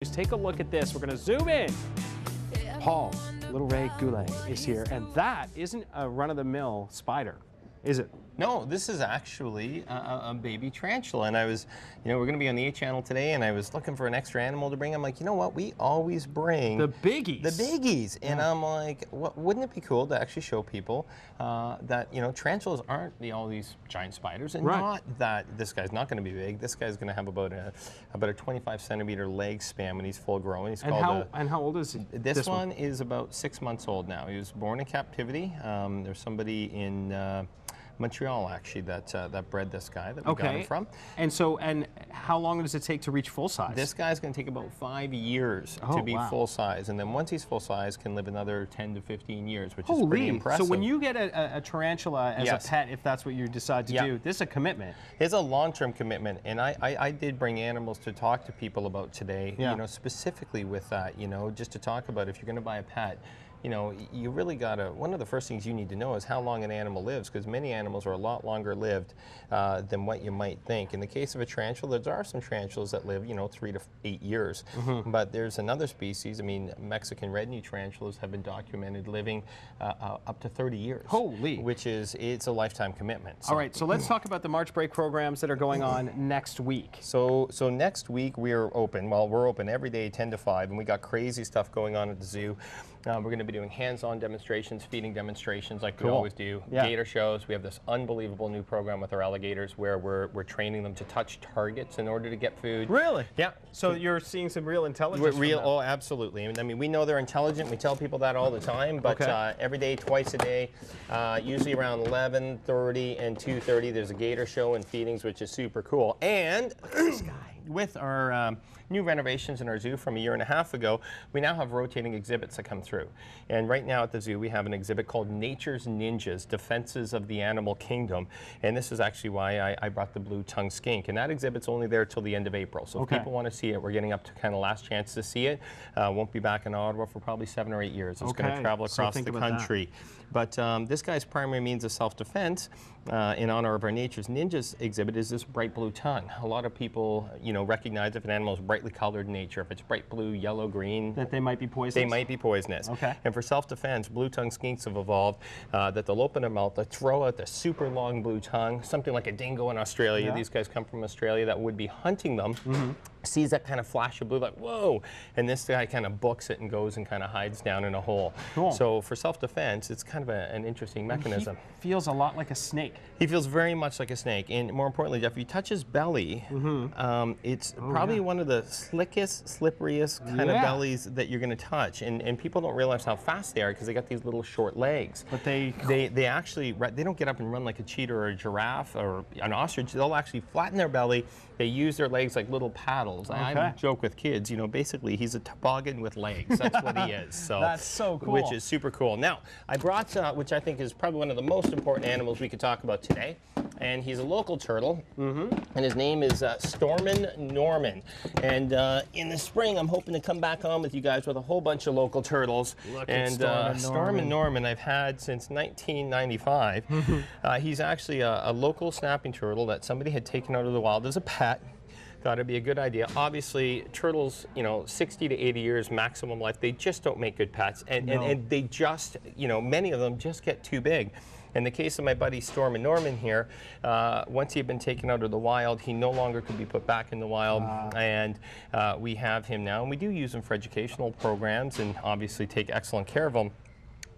Just take a look at this. We're going to zoom in. Paul, little Ray Goulet is here, and that isn't a run-of-the-mill spider, is it? No, this is actually a baby tarantula, and I was, we're going to be on the 8 channel today, and I was looking for an extra animal to bring. I'm like, you know what? We always bring the biggies. The biggies, and I'm like, wouldn't it be cool to actually show people that tarantulas aren't all these giant spiders, and not that this guy's not going to be big. This guy's going to have about a 25-centimeter leg span when he's full grown. He's and how old is he? This one is about 6 months old now. He was born in captivity. There's somebody in Montreal, actually, that bred this guy that we got him from. And how long does it take to reach full size? This guy's going to take about 5 years to be full size, and then once he's full size, can live another 10 to 15 years, which is pretty impressive. So when you get a tarantula as a pet, if that's what you decide to do, this is a commitment. It's a long-term commitment, and I did bring animals to talk to people about today, specifically with that, just to talk about if you're going to buy a pet. You really gotta, one of the first things you need to know is how long an animal lives, because many animals are a lot longer lived than what you might think. In the case of a tarantula, there are some tarantulas that live, 3 to 8 years. But there's another species, Mexican red-knee tarantulas have been documented living up to 30 years. Holy! It's a lifetime commitment. So. All right, so let's talk about the March break programs that are going on next week. So next week we're open. Well, we're open every day 10 to 5, and we got crazy stuff going on at the zoo. We're going to be doing hands-on demonstrations, feeding demonstrations like we always do, gator shows. We have this unbelievable new program with our alligators where we're training them to touch targets in order to get food. Really? Yeah. So you're seeing some real intelligence from them. Oh, absolutely. We know they're intelligent. We tell people that all the time, but every day, twice a day, usually around 11:30 and 2:30, there's a gator show and feedings, which is super cool. And this guy. With our new renovations in our zoo from a year and a half ago, we now have rotating exhibits that come through. And right now at the zoo, we have an exhibit called Nature's Ninjas, Defenses of the Animal Kingdom. And this is actually why I brought the blue-tongued skink. And that exhibit's only there till the end of April. So if people want to see it, we're getting up to kind of last chance to see it. Won't be back in Ottawa for probably 7 or 8 years. It's going to travel across the country. But this guy's primary means of self-defense in honor of our Nature's Ninjas exhibit is this bright blue tongue. A lot of people, recognize if an animal is brightly colored in nature, if it's bright blue, yellow, green, that they might be poisonous. They might be poisonous. And for self-defense, blue-tongued skinks have evolved that they'll open their mouth, they'll throw out the super long blue tongue, something like a dingo in Australia. These guys come from Australia that would be hunting them. Sees that kind of flash of blue, like, whoa, and this guy kind of books it and goes and kind of hides down in a hole. So for self-defense, it's kind of an interesting mechanism. He feels a lot like a snake. He feels very much like a snake, and more importantly, Jeff, if you touch his belly, it's probably one of the slickest, slipperiest kind of bellies that you're going to touch, and people don't realize how fast they are because they got these little short legs. But they actually, they don't get up and run like a cheetah or a giraffe or an ostrich. They'll actually flatten their belly. They use their legs like little paddles. I joke with kids, basically he's a toboggan with legs. That's what he is. So that's so cool. Which is super cool. Now, I brought, which I think is probably one of the most important animals we could talk about today, and he's a local turtle, and his name is Stormin Norman. And in the spring, I'm hoping to come back on with you guys with a whole bunch of local turtles. Look at Stormin Norman I've had since 1995. He's actually a local snapping turtle that somebody had taken out of the wild as a pet. Thought it'd be a good idea. Obviously, turtles, 60 to 80 years maximum life, they just don't make good pets. And they just, many of them just get too big. In the case of my buddy Stormin Norman here, once he had been taken out of the wild, he no longer could be put back in the wild, and we have him now. And we do use him for educational programs and obviously take excellent care of him.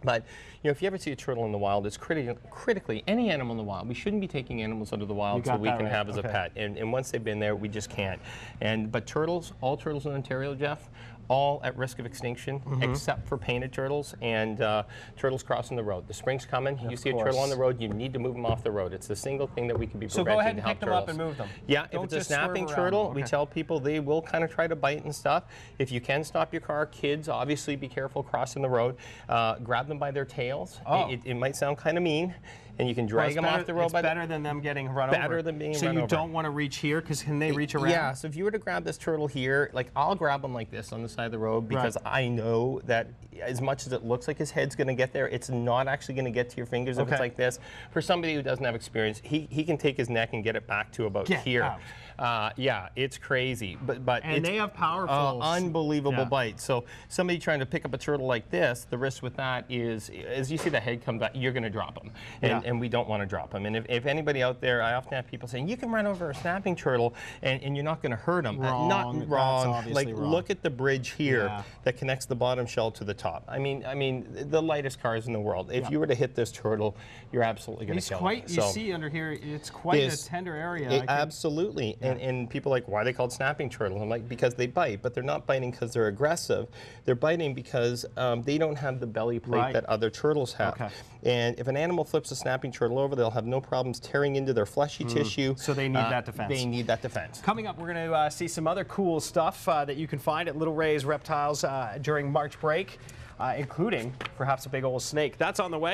But if you ever see a turtle in the wild, it's critically, any animal in the wild, we shouldn't be taking animals out of the wild so we can have as a pet. And once they've been there, we just can't. But turtles, all turtles in Ontario, Jeff, all at risk of extinction, except for painted turtles and turtles crossing the road. The spring's coming. You see a turtle on the road, you need to move them off the road. It's the single thing that we can be preventing. So go ahead and to help pick them up and move them. Yeah, if it's a snapping turtle, we tell people they will kind of try to bite and stuff. If you can stop your car, kids, obviously be careful crossing the road. Grab them by their tails. It might sound kind of mean. and you can drag them off the rope. It's better than them getting run over. Better than being run over. So you don't want to reach here, because can they reach around? Yeah, so if you were to grab this turtle here, like I'll grab him like this on the side of the road, because I know that as much as it looks like his head's going to get there, it's not actually going to get to your fingers if it's like this. For somebody who doesn't have experience, he can take his neck and get it back to about here. Yeah, it's crazy, but and they have powerful, unbelievable bites. So somebody trying to pick up a turtle like this, the risk with that is, as you see the head come back, you're going to drop them, and we don't want to drop them. And if anybody out there, I often have people saying you can run over a snapping turtle and you're not going to hurt them. Not wrong. Like look at the bridge here that connects the bottom shell to the top. I mean, the lightest cars in the world. If you were to hit this turtle, you're absolutely going to kill him. You see under here, it's quite a tender area. Absolutely. And people are like, why are they called snapping turtle? I'm like, because they bite, but they're not biting because they're aggressive. They're biting because they don't have the belly plate that other turtles have. And if an animal flips a snapping turtle over, they'll have no problems tearing into their fleshy tissue. So they need that defense. They need that defense. Coming up, we're going to see some other cool stuff that you can find at Little Ray's Reptiles during March break, including perhaps a big old snake. That's on the way.